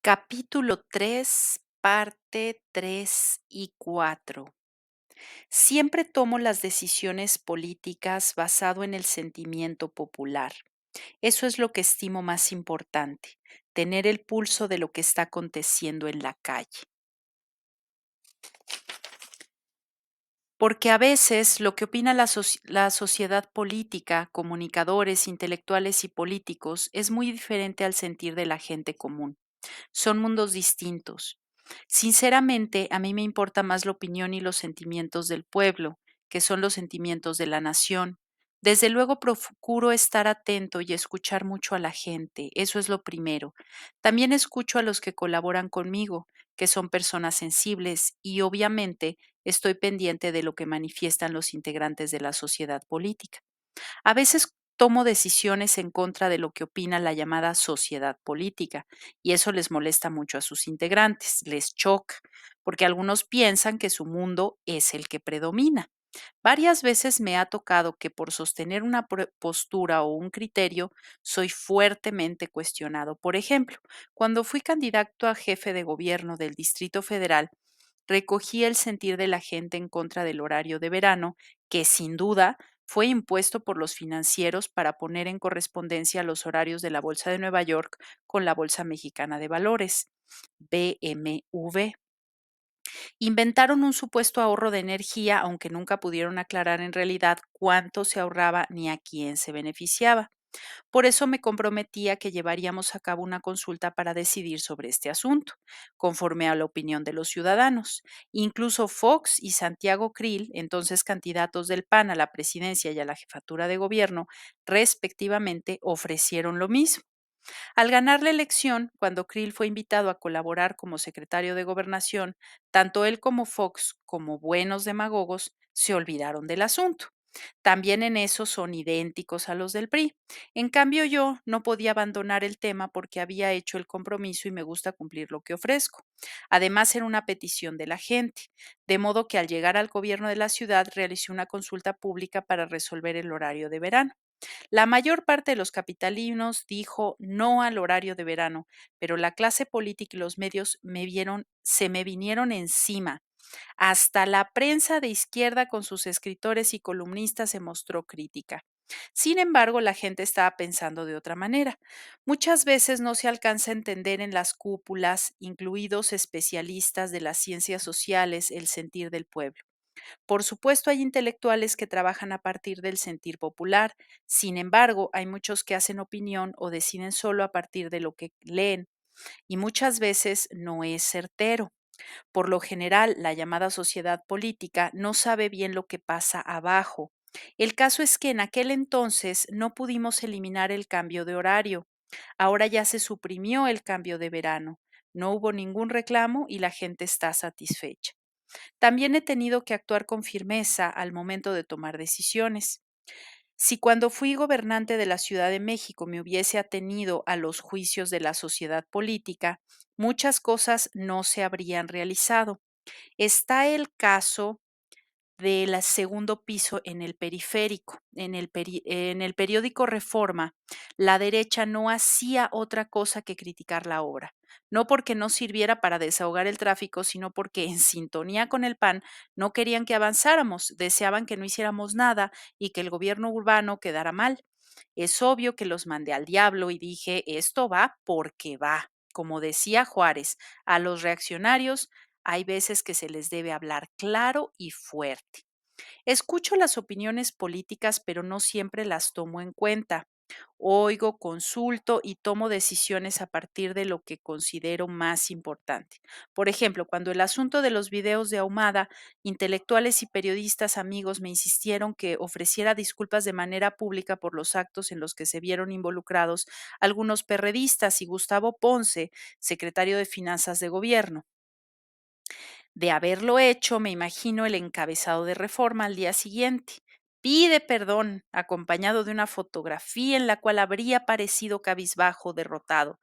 Capítulo 3, parte 3 y 4. Siempre tomo las decisiones políticas basado en el sentimiento popular. Eso es lo que estimo más importante, tener el pulso de lo que está aconteciendo en la calle. Porque a veces lo que opina la sociedad política, comunicadores, intelectuales y políticos es muy diferente al sentir de la gente común. Son mundos distintos. Sinceramente, a mí me importa más la opinión y los sentimientos del pueblo, que son los sentimientos de la nación. Desde luego procuro estar atento y escuchar mucho a la gente, eso es lo primero. También escucho a los que colaboran conmigo, que son personas sensibles, y obviamente estoy pendiente de lo que manifiestan los integrantes de la sociedad política. A veces tomo decisiones en contra de lo que opina la llamada sociedad política, y eso les molesta mucho a sus integrantes, les choca, porque algunos piensan que su mundo es el que predomina. Varias veces me ha tocado que por sostener una postura o un criterio soy fuertemente cuestionado. Por ejemplo, cuando fui candidato a jefe de gobierno del Distrito Federal, recogí el sentir de la gente en contra del horario de verano, que sin duda fue impuesto por los financieros para poner en correspondencia los horarios de la Bolsa de Nueva York con la Bolsa Mexicana de Valores, BMV. Inventaron un supuesto ahorro de energía, aunque nunca pudieron aclarar en realidad cuánto se ahorraba ni a quién se beneficiaba. Por eso me comprometí a que llevaríamos a cabo una consulta para decidir sobre este asunto, conforme a la opinión de los ciudadanos. Incluso Fox y Santiago Krill, entonces candidatos del PAN a la presidencia y a la jefatura de gobierno, respectivamente, ofrecieron lo mismo. Al ganar la elección, cuando Krill fue invitado a colaborar como secretario de Gobernación, tanto él como Fox, como buenos demagogos, se olvidaron del asunto. También en eso son idénticos a los del PRI. En cambio, yo no podía abandonar el tema porque había hecho el compromiso y me gusta cumplir lo que ofrezco. Además, era una petición de la gente, de modo que al llegar al gobierno de la ciudad realicé una consulta pública para resolver el horario de verano. La mayor parte de los capitalinos dijo no al horario de verano, pero la clase política y los medios se me vinieron encima. Hasta la prensa de izquierda con sus escritores y columnistas se mostró crítica. Sin embargo, la gente estaba pensando de otra manera. Muchas veces no se alcanza a entender en las cúpulas, incluidos especialistas de las ciencias sociales, el sentir del pueblo. Por supuesto, hay intelectuales que trabajan a partir del sentir popular. Sin embargo, hay muchos que hacen opinión o deciden solo a partir de lo que leen, y muchas veces no es certero. Por lo general, la llamada sociedad política no sabe bien lo que pasa abajo. El caso es que en aquel entonces no pudimos eliminar el cambio de horario. Ahora ya se suprimió el cambio de verano. No hubo ningún reclamo y la gente está satisfecha. También he tenido que actuar con firmeza al momento de tomar decisiones. Si cuando fui gobernante de la Ciudad de México me hubiese atenido a los juicios de la sociedad política, muchas cosas no se habrían realizado. Está el caso del segundo piso en el periférico. En el periódico Reforma, la derecha no hacía otra cosa que criticar la obra, no porque no sirviera para desahogar el tráfico, sino porque en sintonía con el PAN no querían que avanzáramos, deseaban que no hiciéramos nada y que el gobierno urbano quedara mal. Es obvio que los mandé al diablo y dije, esto va porque va. Como decía Juárez, a los reaccionarios hay veces que se les debe hablar claro y fuerte. Escucho las opiniones políticas, pero no siempre las tomo en cuenta. Oigo, consulto y tomo decisiones a partir de lo que considero más importante. Por ejemplo, cuando el asunto de los videos de Ahumada, intelectuales y periodistas amigos me insistieron que ofreciera disculpas de manera pública por los actos en los que se vieron involucrados algunos perredistas y Gustavo Ponce, secretario de Finanzas de Gobierno. De haberlo hecho, me imagino el encabezado de Reforma al día siguiente. Pide perdón, acompañado de una fotografía en la cual habría parecido cabizbajo, derrotado.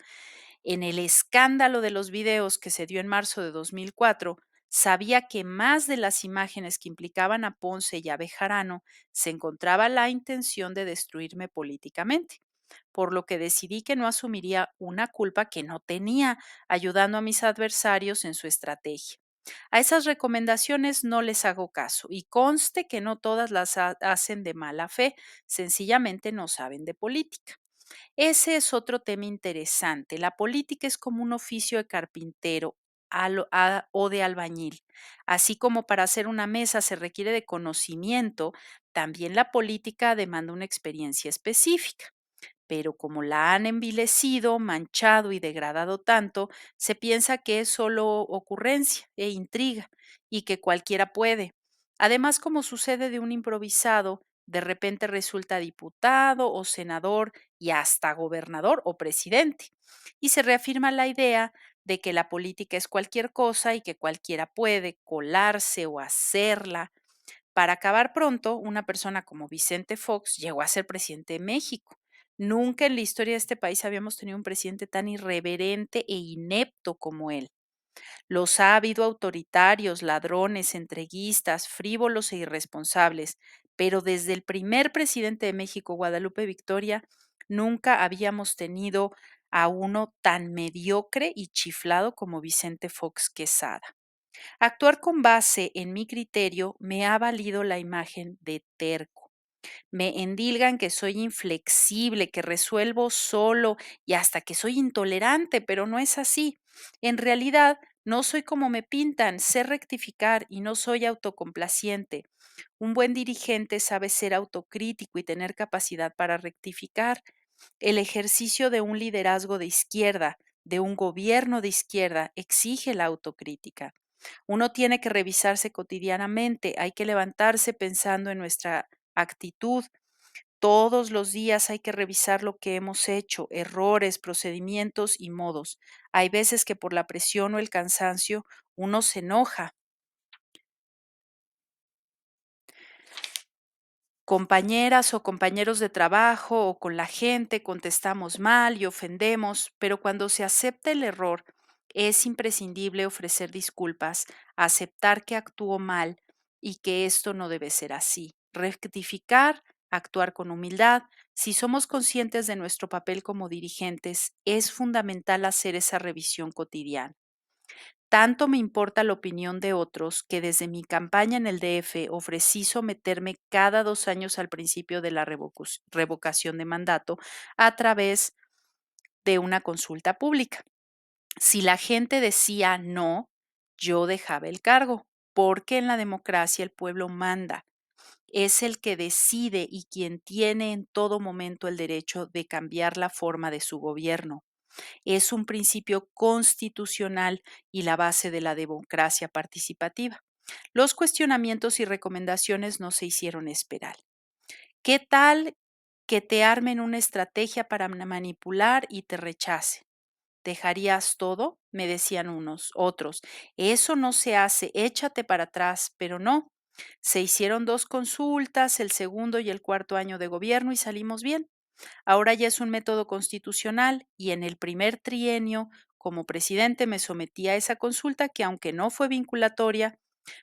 En el escándalo de los videos que se dio en marzo de 2004, sabía que más de las imágenes que implicaban a Ponce y a Bejarano se encontraba la intención de destruirme políticamente. por lo que decidí que no asumiría una culpa que no tenía, ayudando a mis adversarios en su estrategia. A esas recomendaciones no les hago caso y conste que no todas las hacen de mala fe, sencillamente no saben de política. Ese es otro tema interesante. La política es como un oficio de carpintero o de albañil. Así como para hacer una mesa se requiere de conocimiento, también la política demanda una experiencia específica. Pero como la han envilecido, manchado y degradado tanto, se piensa que es solo ocurrencia e intriga y que cualquiera puede. Además, como sucede de un improvisado, de repente resulta diputado o senador y hasta gobernador o presidente. Y se reafirma la idea de que la política es cualquier cosa y que cualquiera puede colarse o hacerla. Para acabar pronto, una persona como Vicente Fox llegó a ser presidente de México. Nunca en la historia de este país habíamos tenido un presidente tan irreverente e inepto como él. Los ha habido autoritarios, ladrones, entreguistas, frívolos e irresponsables, pero desde el primer presidente de México, Guadalupe Victoria, nunca habíamos tenido a uno tan mediocre y chiflado como Vicente Fox Quesada. Actuar con base en mi criterio me ha valido la imagen de terco. Me endilgan que soy inflexible, que resuelvo solo y hasta que soy intolerante, pero no es así. En realidad, no soy como me pintan, sé rectificar y no soy autocomplaciente. Un buen dirigente sabe ser autocrítico y tener capacidad para rectificar. El ejercicio de un liderazgo de izquierda, de un gobierno de izquierda, exige la autocrítica. Uno tiene que revisarse cotidianamente, hay que levantarse pensando en nuestra actitud. Todos los días hay que revisar lo que hemos hecho, errores, procedimientos y modos. Hay veces que por la presión o el cansancio uno se enoja. Compañeras o compañeros de trabajo o con la gente contestamos mal y ofendemos, pero cuando se acepta el error, es imprescindible ofrecer disculpas, aceptar que actuó mal y que esto no debe ser así. Rectificar, actuar con humildad. Si somos conscientes de nuestro papel como dirigentes, es fundamental hacer esa revisión cotidiana. Tanto me importa la opinión de otros que desde mi campaña en el DF ofrecí someterme cada 2 años al principio de la revocación de mandato a través de una consulta pública. Si la gente decía no, yo dejaba el cargo, porque en la democracia el pueblo manda. Es el que decide y quien tiene en todo momento el derecho de cambiar la forma de su gobierno. Es un principio constitucional y la base de la democracia participativa. Los cuestionamientos y recomendaciones no se hicieron esperar. ¿Qué tal que te armen una estrategia para manipular y te rechace? ¿Dejarías todo? Me decían unos, otros. Eso no se hace, échate para atrás, pero no. Se hicieron 2 consultas, el segundo y el cuarto año de gobierno y salimos bien. Ahora ya es un método constitucional y en el primer trienio, como presidente, me sometí a esa consulta que, aunque no fue vinculatoria,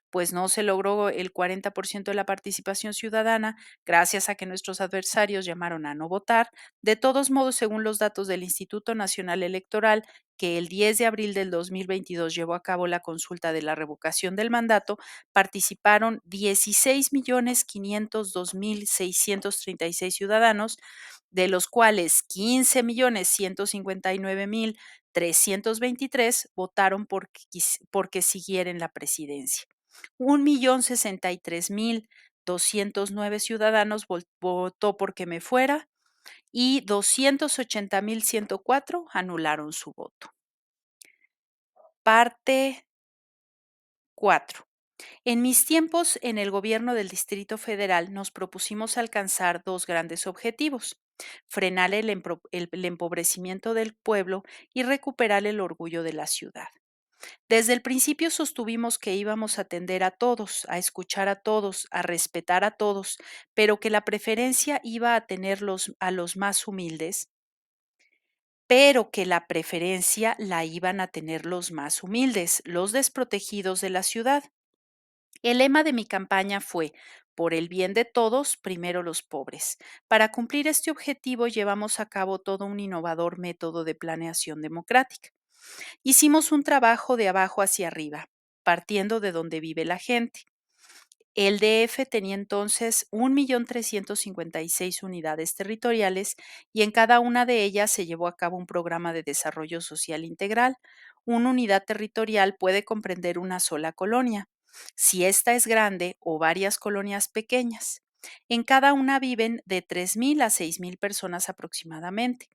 pues no se logró el 40% de la participación ciudadana, gracias a que nuestros adversarios llamaron a no votar. De todos modos, según los datos del Instituto Nacional Electoral, que el 10 de abril del 2022 llevó a cabo la consulta de la revocación del mandato, participaron 16.502.636 ciudadanos, de los cuales 15.159.323 votaron porque siguieran la presidencia. 1.063.209 ciudadanos votó porque me fuera y 280.104 anularon su voto. Parte 4. En mis tiempos en el gobierno del Distrito Federal nos propusimos alcanzar dos grandes objetivos: frenar el empobrecimiento del pueblo y recuperar el orgullo de la ciudad. Desde el principio sostuvimos que íbamos a atender a todos, a escuchar a todos, a respetar a todos, pero que la preferencia iba a tener a los más humildes, pero que la preferencia la iban a tener los más humildes, los desprotegidos de la ciudad. El lema de mi campaña fue: Por el bien de todos, primero los pobres. Para cumplir este objetivo llevamos a cabo todo un innovador método de planeación democrática. Hicimos un trabajo de abajo hacia arriba, partiendo de donde vive la gente. El DF tenía entonces 1.356.000 unidades territoriales y en cada una de ellas se llevó a cabo un programa de desarrollo social integral. Una unidad territorial puede comprender una sola colonia, si ésta es grande o varias colonias pequeñas. En cada una viven de 3.000 a 6.000 personas aproximadamente.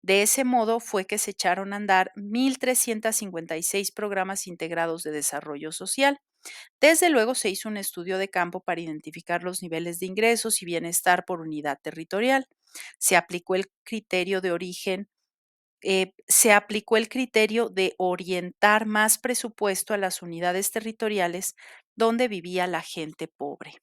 De ese modo fue que se echaron a andar 1.356 programas integrados de desarrollo social. Desde luego se hizo un estudio de campo para identificar los niveles de ingresos y bienestar por unidad territorial. Se aplicó el criterio de origen, se aplicó el criterio de orientar más presupuesto a las unidades territoriales donde vivía la gente pobre.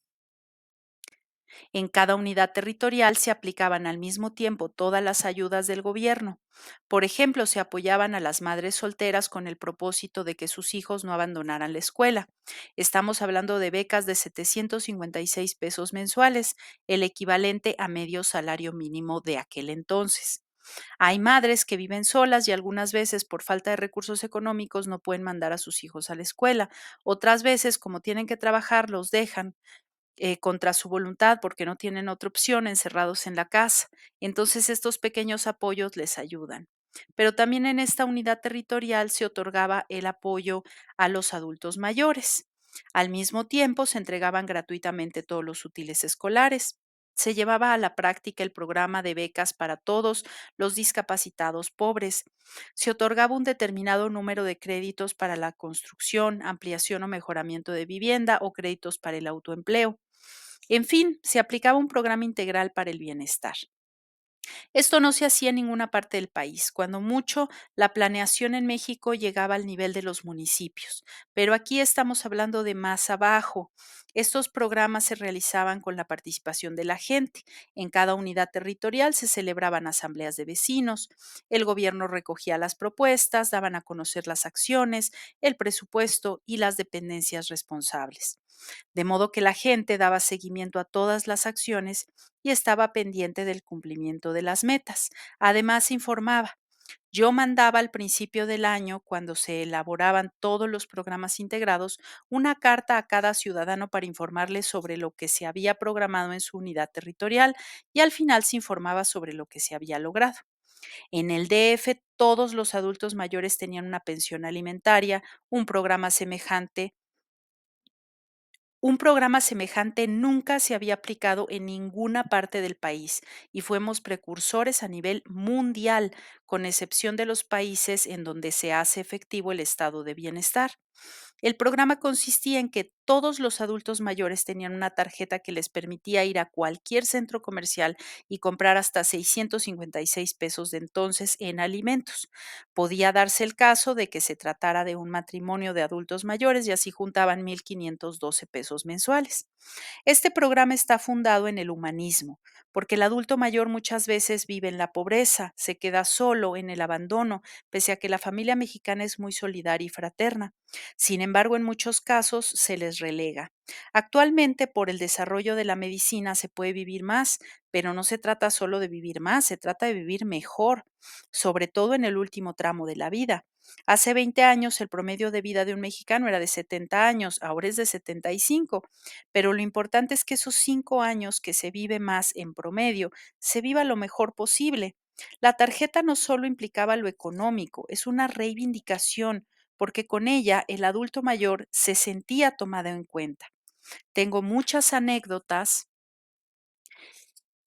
En cada unidad territorial se aplicaban al mismo tiempo todas las ayudas del gobierno. Por ejemplo, se apoyaban a las madres solteras con el propósito de que sus hijos no abandonaran la escuela. Estamos hablando de becas de 756 pesos mensuales, el equivalente a medio salario mínimo de aquel entonces. Hay madres que viven solas y algunas veces por falta de recursos económicos no pueden mandar a sus hijos a la escuela. Otras veces, como tienen que trabajar, los dejan contra su voluntad porque no tienen otra opción encerrados en la casa. Entonces estos pequeños apoyos les ayudan. Pero también en esta unidad territorial se otorgaba el apoyo a los adultos mayores. Al mismo tiempo se entregaban gratuitamente todos los útiles escolares. Se llevaba a la práctica el programa de becas para todos los discapacitados pobres. Se otorgaba un determinado número de créditos para la construcción, ampliación o mejoramiento de vivienda o créditos para el autoempleo. En fin, se aplicaba un programa integral para el bienestar. Esto no se hacía en ninguna parte del país. Cuando mucho, la planeación en México llegaba al nivel de los municipios, pero aquí estamos hablando de más abajo. Estos programas se realizaban con la participación de la gente. En cada unidad territorial se celebraban asambleas de vecinos. El gobierno recogía las propuestas, daban a conocer las acciones, el presupuesto y las dependencias responsables. De modo que la gente daba seguimiento a todas las acciones y estaba pendiente del cumplimiento de las metas. Además, informaba. Yo mandaba al principio del año, cuando se elaboraban todos los programas integrados, una carta a cada ciudadano para informarles sobre lo que se había programado en su unidad territorial y al final se informaba sobre lo que se había logrado. En el DF, todos los adultos mayores tenían una pensión alimentaria, un programa semejante nunca se había aplicado en ninguna parte del país y fuimos precursores a nivel mundial, con excepción de los países en donde se hace efectivo el estado de bienestar. El programa consistía en que todos los adultos mayores tenían una tarjeta que les permitía ir a cualquier centro comercial y comprar hasta 656 pesos de entonces en alimentos. Podía darse el caso de que se tratara de un matrimonio de adultos mayores y así juntaban 1.512 pesos mensuales. Este programa está fundado en el humanismo, porque el adulto mayor muchas veces vive en la pobreza, se queda solo en el abandono, pese a que la familia mexicana es muy solidaria y fraterna. Sin embargo, en muchos casos se les relega. Actualmente, por el desarrollo de la medicina, se puede vivir más, pero no se trata solo de vivir más, se trata de vivir mejor, sobre todo en el último tramo de la vida. Hace 20 años el promedio de vida de un mexicano era de 70 años, ahora es de 75, pero lo importante es que esos 5 años que se vive más en promedio, se viva lo mejor posible. La tarjeta no solo implicaba lo económico, es una reivindicación, porque con ella el adulto mayor se sentía tomado en cuenta. Tengo muchas anécdotas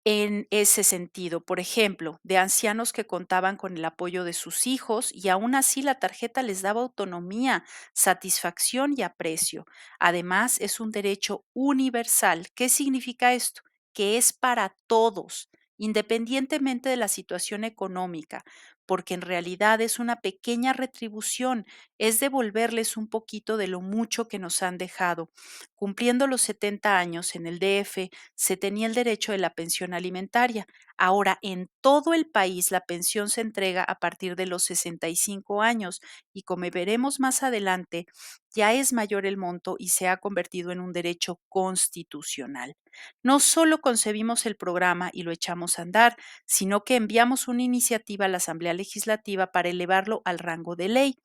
en ese sentido. Por ejemplo, de ancianos que contaban con el apoyo de sus hijos y aún así la tarjeta les daba autonomía, satisfacción y aprecio. Además, es un derecho universal. ¿Qué significa esto? Que es para todos, independientemente de la situación económica, porque en realidad es una pequeña retribución, es devolverles un poquito de lo mucho que nos han dejado. Cumpliendo los 70 años en el DF, se tenía el derecho de la pensión alimentaria. Ahora, en todo el país la pensión se entrega a partir de los 65 años y como veremos más adelante, ya es mayor el monto y se ha convertido en un derecho constitucional. No solo concebimos el programa y lo echamos a andar, sino que enviamos una iniciativa a la Asamblea Legislativa para elevarlo al rango de ley.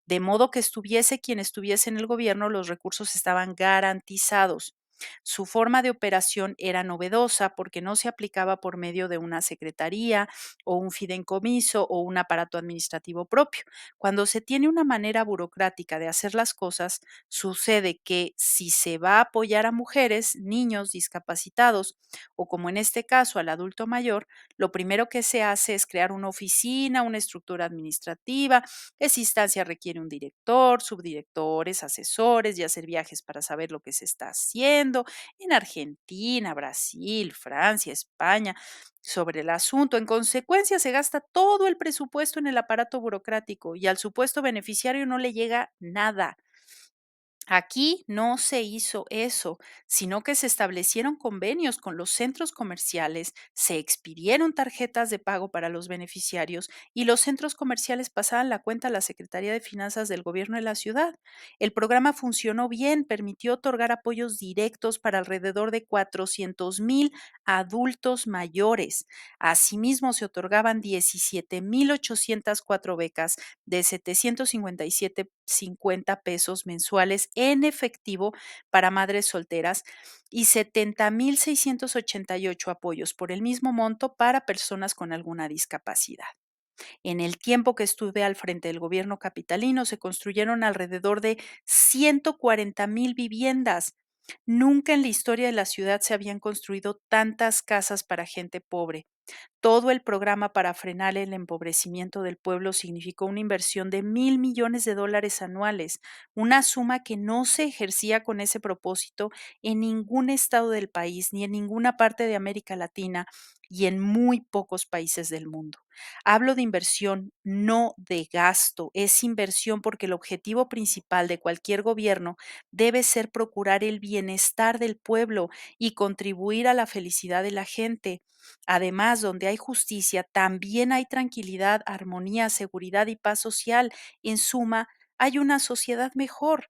De modo que estuviese quien estuviese en el gobierno, los recursos estaban garantizados. Su forma de operación era novedosa porque no se aplicaba por medio de una secretaría o un fideicomiso o un aparato administrativo propio. Cuando se tiene una manera burocrática de hacer las cosas, sucede que si se va a apoyar a mujeres, niños, discapacitados o como en este caso al adulto mayor, lo primero que se hace es crear una oficina, una estructura administrativa. Esa instancia requiere un director, subdirectores, asesores y hacer viajes para saber lo que se está haciendo en Argentina, Brasil, Francia, España sobre el asunto. En consecuencia, se gasta todo el presupuesto en el aparato burocrático y al supuesto beneficiario no le llega nada. Aquí no se hizo eso, sino que se establecieron convenios con los centros comerciales, se expidieron tarjetas de pago para los beneficiarios y los centros comerciales pasaban la cuenta a la Secretaría de Finanzas del gobierno de la ciudad. El programa funcionó bien, permitió otorgar apoyos directos para alrededor de 400,000 adultos mayores. Asimismo, se otorgaban 17,804 becas de 757,50 pesos mensuales en efectivo para madres solteras y 70,688 apoyos por el mismo monto para personas con alguna discapacidad. En el tiempo que estuve al frente del gobierno capitalino se construyeron alrededor de 140,000 viviendas. Nunca en la historia de la ciudad se habían construido tantas casas para gente pobre. Todo el programa para frenar el empobrecimiento del pueblo significó una inversión de $1,000,000,000 anuales, una suma que no se ejercía con ese propósito en ningún estado del país ni en ninguna parte de América Latina y en muy pocos países del mundo. Hablo de inversión, no de gasto. Es inversión porque el objetivo principal de cualquier gobierno debe ser procurar el bienestar del pueblo y contribuir a la felicidad de la gente. Además, donde hay justicia, también hay tranquilidad, armonía, seguridad y paz social. En suma, hay una sociedad mejor.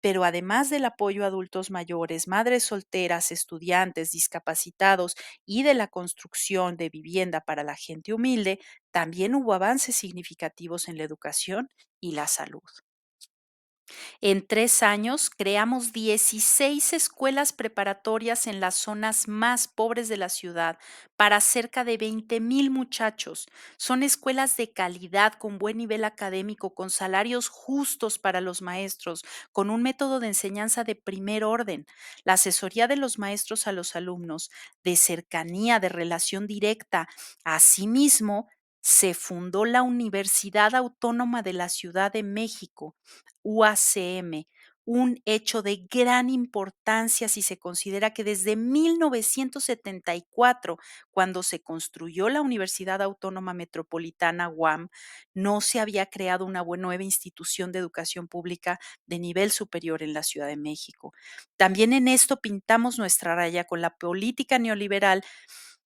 Pero además del apoyo a adultos mayores, madres solteras, estudiantes, discapacitados y de la construcción de vivienda para la gente humilde, también hubo avances significativos en la educación y la salud. En 3 años creamos 16 escuelas preparatorias en las zonas más pobres de la ciudad para cerca de 20,000 muchachos. Son escuelas de calidad, con buen nivel académico, con salarios justos para los maestros, con un método de enseñanza de primer orden. La asesoría de los maestros a los alumnos, de cercanía, de relación directa. Asimismo, se fundó la Universidad Autónoma de la Ciudad de México, UACM, un hecho de gran importancia si se considera que desde 1974, cuando se construyó la Universidad Autónoma Metropolitana UAM, no se había creado una nueva institución de educación pública de nivel superior en la Ciudad de México. También en esto pintamos nuestra raya con la política neoliberal.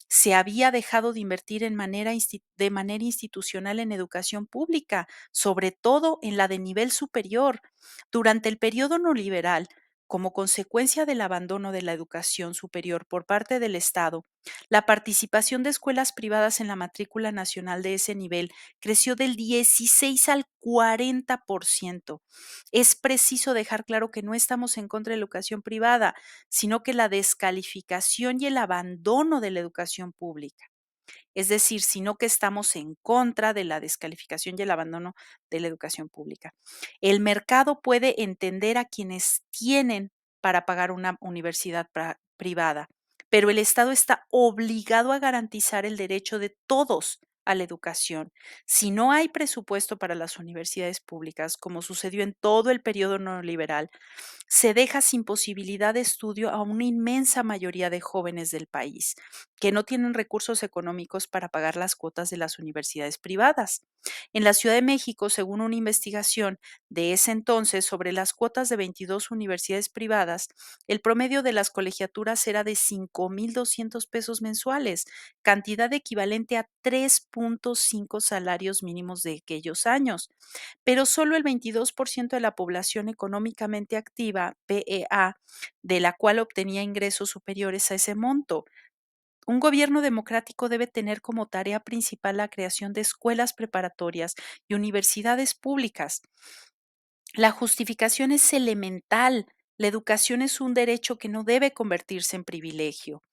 Se había dejado de invertir de manera institucional en educación pública, sobre todo en la de nivel superior. Durante el periodo neoliberal, como consecuencia del abandono de la educación superior por parte del Estado, la participación de escuelas privadas en la matrícula nacional de ese nivel creció del 16 al 40%. Es preciso dejar claro que no estamos en contra de la educación privada, sino que la descalificación y el abandono de la educación pública. Es decir, sino que estamos en contra de la descalificación y el abandono de la educación pública. El mercado puede entender a quienes tienen para pagar una universidad privada, pero el Estado está obligado a garantizar el derecho de todos a la educación. Si no hay presupuesto para las universidades públicas, como sucedió en todo el periodo neoliberal, se deja sin posibilidad de estudio a una inmensa mayoría de jóvenes del país que no tienen recursos económicos para pagar las cuotas de las universidades privadas. En la Ciudad de México, según una investigación de ese entonces sobre las cuotas de 22 universidades privadas, el promedio de las colegiaturas era de 5,200 pesos mensuales, cantidad equivalente a 3,5 salarios mínimos de aquellos años. Pero solo el 22% de la población económicamente activa, PEA, de la cual obtenía ingresos superiores a ese monto. Un gobierno democrático debe tener como tarea principal la creación de escuelas preparatorias y universidades públicas. La justificación es elemental. La educación es un derecho que no debe convertirse en privilegio.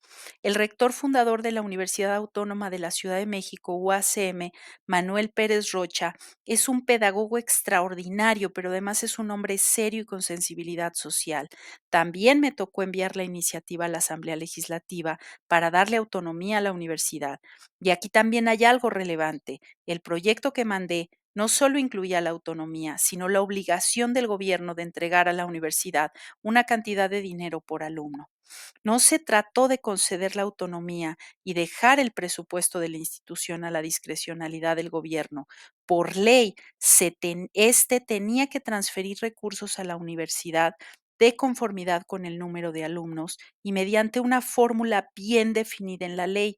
El rector fundador de la Universidad Autónoma de la Ciudad de México, UACM, Manuel Pérez Rocha, es un pedagogo extraordinario, pero además es un hombre serio y con sensibilidad social. También me tocó enviar la iniciativa a la Asamblea Legislativa para darle autonomía a la universidad. Y aquí también hay algo relevante. El proyecto que mandé no solo incluía la autonomía, sino la obligación del gobierno de entregar a la universidad una cantidad de dinero por alumno. No se trató de conceder la autonomía y dejar el presupuesto de la institución a la discrecionalidad del gobierno. Por ley, este tenía que transferir recursos a la universidad de conformidad con el número de alumnos y mediante una fórmula bien definida en la ley.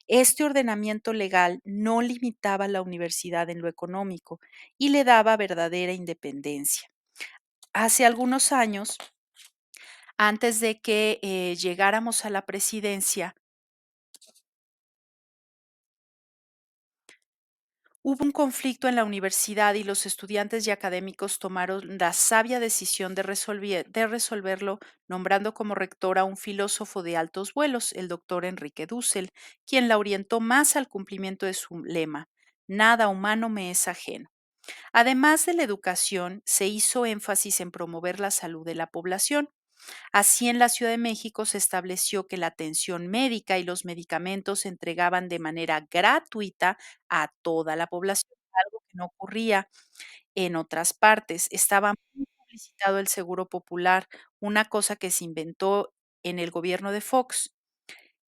Este ordenamiento legal no limitaba a la universidad en lo económico y le daba verdadera independencia. Hace algunos años, antes de que llegáramos a la presidencia, hubo un conflicto en la universidad y los estudiantes y académicos tomaron la sabia decisión de resolverlo nombrando como rector a un filósofo de altos vuelos, el doctor Enrique Dussel, quien la orientó más al cumplimiento de su lema: nada humano me es ajeno. Además de la educación, se hizo énfasis en promover la salud de la población. Así, en la Ciudad de México se estableció que la atención médica y los medicamentos se entregaban de manera gratuita a toda la población, algo que no ocurría en otras partes. Estaba muy publicitado el seguro popular, una cosa que se inventó en el gobierno de Fox,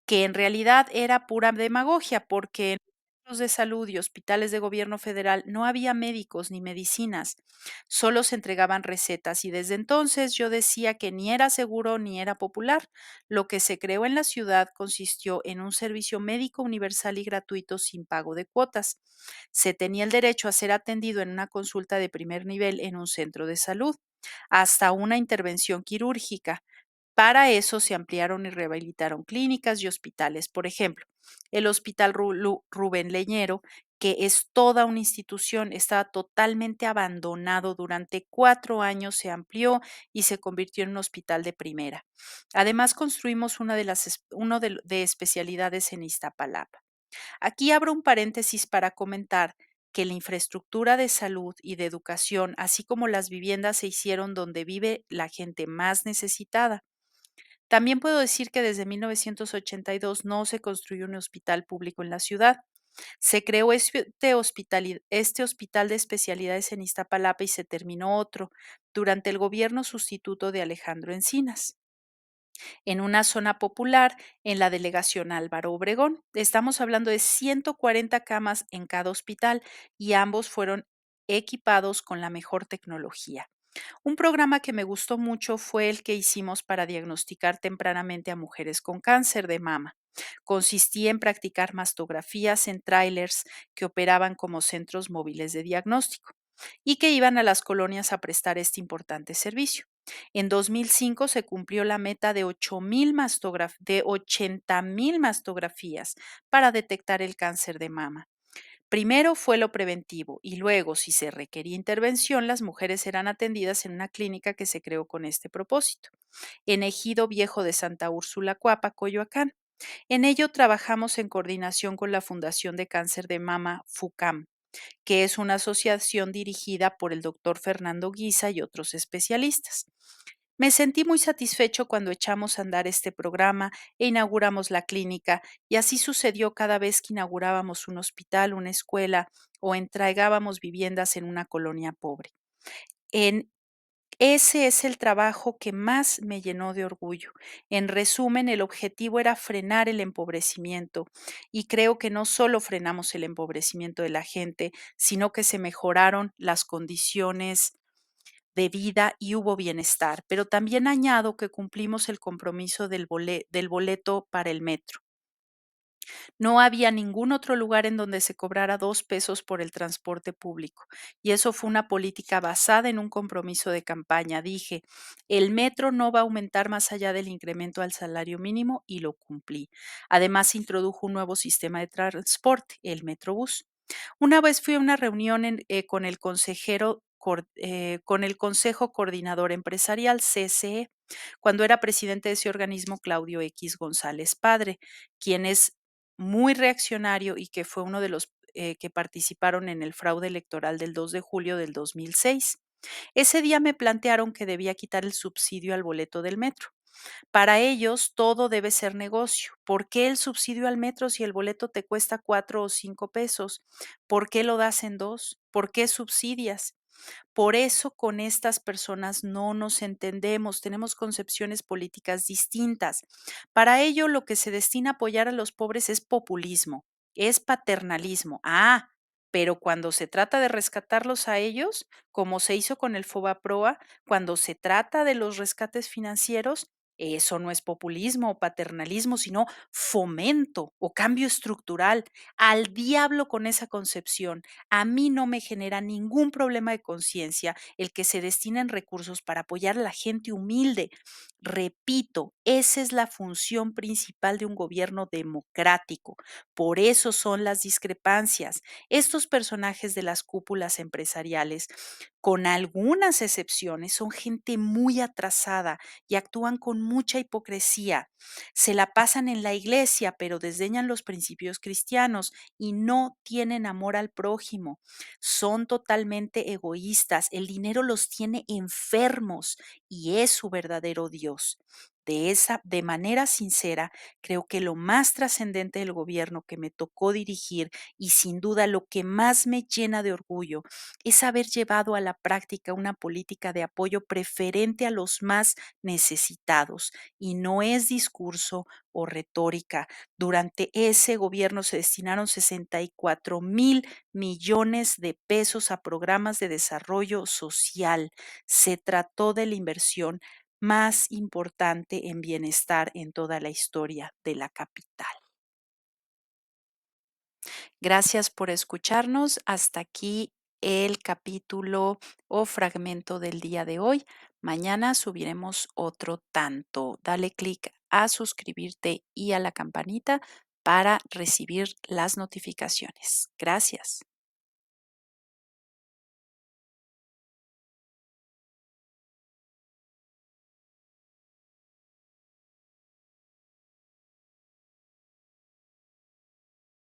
que en realidad era pura demagogia, porque en los centros de salud y hospitales de gobierno federal no había médicos ni medicinas, solo se entregaban recetas y desde entonces yo decía que ni era seguro ni era popular. Lo que se creó en la ciudad consistió en un servicio médico universal y gratuito sin pago de cuotas. Se tenía el derecho a ser atendido en una consulta de primer nivel en un centro de salud, hasta una intervención quirúrgica. Para eso se ampliaron y rehabilitaron clínicas y hospitales. Por ejemplo, el Hospital Rubén Leñero, que es toda una institución, estaba totalmente abandonado. Durante 4 años se amplió y se convirtió en un hospital de primera. Además, construimos uno de especialidades en Iztapalapa. Aquí abro un paréntesis para comentar que la infraestructura de salud y de educación, así como las viviendas, se hicieron donde vive la gente más necesitada. También puedo decir que desde 1982 no se construyó un hospital público en la ciudad. Se creó este hospital de especialidades en Iztapalapa y se terminó otro durante el gobierno sustituto de Alejandro Encinas, en una zona popular en la delegación Álvaro Obregón. Estamos hablando de 140 camas en cada hospital y ambos fueron equipados con la mejor tecnología. Un programa que me gustó mucho fue el que hicimos para diagnosticar tempranamente a mujeres con cáncer de mama. Consistía en practicar mastografías en tráilers que operaban como centros móviles de diagnóstico y que iban a las colonias a prestar este importante servicio. En 2005 se cumplió la meta de 80,000 mastografías para detectar el cáncer de mama. Primero fue lo preventivo y luego, si se requería intervención, las mujeres eran atendidas en una clínica que se creó con este propósito, en Ejido Viejo de Santa Úrsula, Cuapa, Coyoacán. En ello trabajamos en coordinación con la Fundación de Cáncer de Mama FUCAM, que es una asociación dirigida por el doctor Fernando Guisa y otros especialistas. Me sentí muy satisfecho cuando echamos a andar este programa e inauguramos la clínica, y así sucedió cada vez que inaugurábamos un hospital, una escuela o entregábamos viviendas en una colonia pobre. En Ese es el trabajo que más me llenó de orgullo. En resumen, el objetivo era frenar el empobrecimiento y creo que no solo frenamos el empobrecimiento de la gente, sino que se mejoraron las condiciones de vida y hubo bienestar. Pero también añado que cumplimos el compromiso del boleto para el metro. No había ningún otro lugar en donde se cobrara 2 pesos por el transporte público. Y eso fue una política basada en un compromiso de campaña. Dije, el metro no va a aumentar más allá del incremento al salario mínimo y lo cumplí. Además, introdujo un nuevo sistema de transporte, el Metrobús. Una vez fui a una reunión con el con el Consejo Coordinador Empresarial, CCE, cuando era presidente de ese organismo Claudio X González Padre, quien es muy reaccionario y que fue uno de los que participaron en el fraude electoral del 2 de julio del 2006. Ese día me plantearon que debía quitar el subsidio al boleto del metro. Para ellos todo debe ser negocio. ¿Por qué el subsidio al metro si el boleto te cuesta 4 o 5 pesos? ¿Por qué lo das en dos? ¿Por qué subsidias? Por eso con estas personas no nos entendemos, tenemos concepciones políticas distintas. Para ello lo que se destina a apoyar a los pobres es populismo, es paternalismo. Pero cuando se trata de rescatarlos a ellos, como se hizo con el FOBAPROA, cuando se trata de los rescates financieros, eso no es populismo o paternalismo, sino fomento o cambio estructural. Al diablo con esa concepción. A mí no me genera ningún problema de conciencia el que se destinen recursos para apoyar a la gente humilde. Repito, esa es la función principal de un gobierno democrático. Por eso son las discrepancias. Estos personajes de las cúpulas empresariales, con algunas excepciones, son gente muy atrasada y actúan con mucha hipocresía. Se la pasan en la iglesia, pero desdeñan los principios cristianos y no tienen amor al prójimo. Son totalmente egoístas. El dinero los tiene enfermos y es su verdadero Dios. De manera sincera, creo que lo más trascendente del gobierno que me tocó dirigir y sin duda lo que más me llena de orgullo es haber llevado a la práctica una política de apoyo preferente a los más necesitados. Y no es discurso o retórica. Durante ese gobierno se destinaron 64,000 millones de pesos a programas de desarrollo social. Se trató de la inversión más importante en bienestar en toda la historia de la capital. Gracias por escucharnos. Hasta aquí el capítulo o fragmento del día de hoy. Mañana subiremos otro tanto. Dale clic a suscribirte y a la campanita para recibir las notificaciones. Gracias.